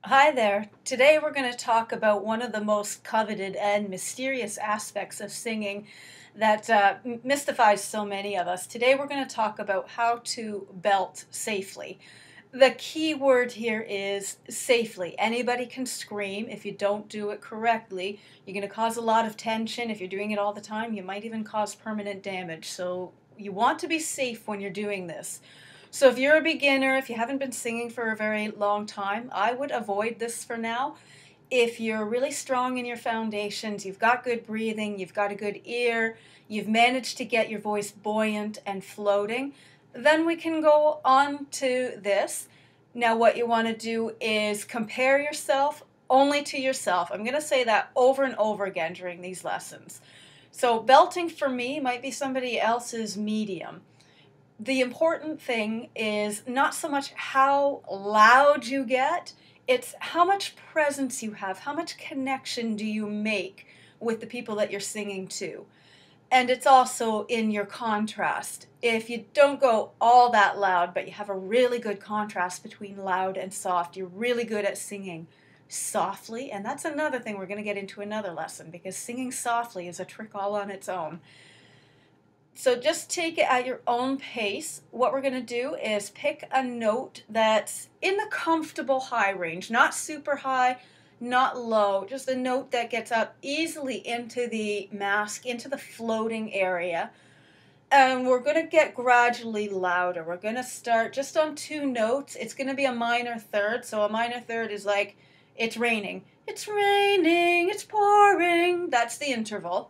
Hi there. Today we're going to talk about one of the most coveted and mysterious aspects of singing that mystifies so many of us. Today we're going to talk about how to belt safely. The key word here is safely. Anybody can scream. If you don't do it correctly, you're going to cause a lot of tension. If you're doing it all the time, you might even cause permanent damage. So you want to be safe when you're doing this. So if you're a beginner, if you haven't been singing for a very long time, I would avoid this for now. If you're really strong in your foundations, you've got good breathing, you've got a good ear, you've managed to get your voice buoyant and floating, then we can go on to this. Now what you want to do is compare yourself only to yourself. I'm going to say that over and over again during these lessons. So belting for me might be somebody else's medium. The important thing is not so much how loud you get, it's how much presence you have, how much connection do you make with the people that you're singing to. And it's also in your contrast. If you don't go all that loud, but you have a really good contrast between loud and soft, you're really good at singing softly. And that's another thing we're going to get into another lesson, because singing softly is a trick all on its own. So just take it at your own pace. What we're going to do is pick a note that's in the comfortable high range, not super high, not low, just a note that gets up easily into the mask, into the floating area. And we're going to get gradually louder. We're going to start just on two notes. It's going to be a minor third. So a minor third is like, it's raining. It's raining, it's pouring. That's the interval.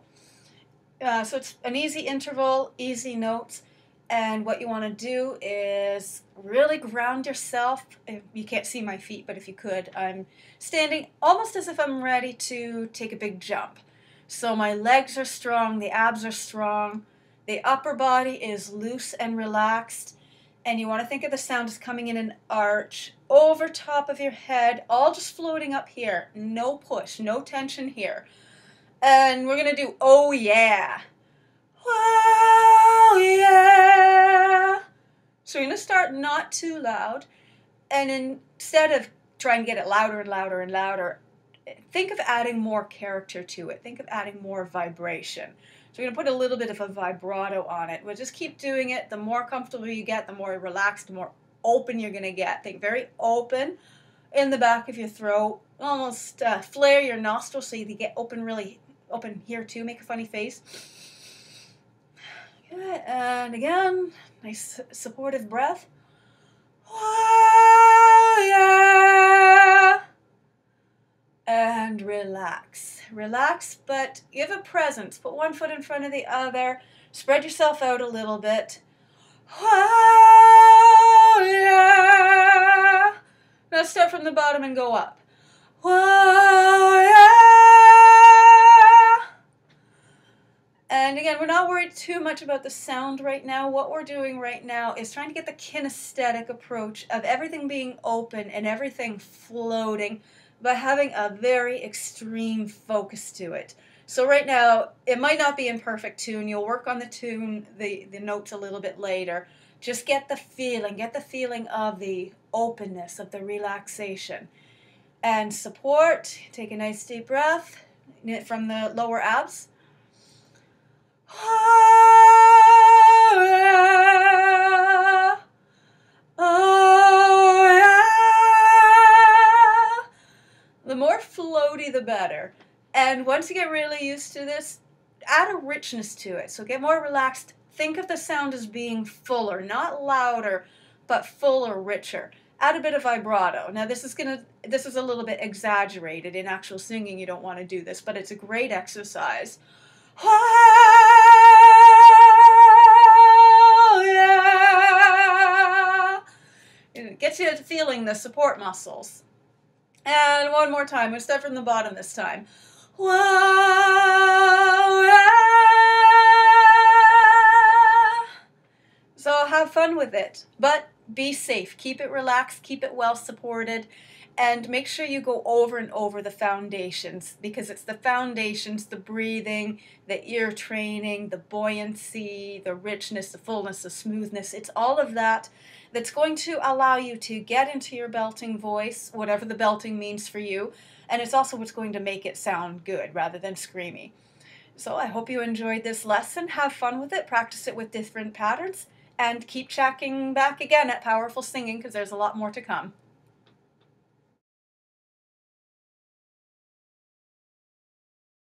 So it's an easy interval, easy notes, and what you want to do is really ground yourself. You can't see my feet, but if you could, I'm standing almost as if I'm ready to take a big jump. So my legs are strong, the abs are strong, the upper body is loose and relaxed, and you want to think of the sound as coming in an arch over top of your head, all just floating up here. No push, no tension here. And we're going to do, oh yeah. Oh yeah. So you're going to start not too loud. And instead of trying to get it louder and louder and louder, think of adding more character to it. Think of adding more vibration. So we're going to put a little bit of a vibrato on it. We'll just keep doing it. The more comfortable you get, the more relaxed, the more open you're going to get. Think very open in the back of your throat. Almost flare your nostrils so you get open, really open here too. Make a funny face. Good. And again, nice supportive breath. Oh, yeah. And relax. Relax, but give a presence. Put one foot in front of the other. Spread yourself out a little bit. Oh, yeah. Now start from the bottom and go up. Oh, yeah. And again, we're not worried too much about the sound right now. What we're doing right now is trying to get the kinesthetic approach of everything being open and everything floating, but having a very extreme focus to it. So right now, it might not be in perfect tune. You'll work on the tune, the notes a little bit later. Just get the feeling of the openness, of the relaxation. And support, take a nice deep breath from the lower abs. Oh, yeah. Oh, yeah. The more floaty, the better. And once you get really used to this, add a richness to it. So get more relaxed. Think of the sound as being fuller, not louder, but fuller, richer. Add a bit of vibrato. Now this is a little bit exaggerated. In actual singing, you don't want to do this, but it's a great exercise. Oh, yeah. It gets you feeling the support muscles. And one more time. We'll start from the bottom this time. Wow, yeah. So have fun with it, but be safe. Keep it relaxed. Keep it well supported. And make sure you go over and over the foundations, because it's the foundations, the breathing, the ear training, the buoyancy, the richness, the fullness, the smoothness. It's all of that that's going to allow you to get into your belting voice, whatever the belting means for you. And it's also what's going to make it sound good rather than screamy. So I hope you enjoyed this lesson. Have fun with it. Practice it with different patterns. And keep checking back again at Powerful Singing, because there's a lot more to come.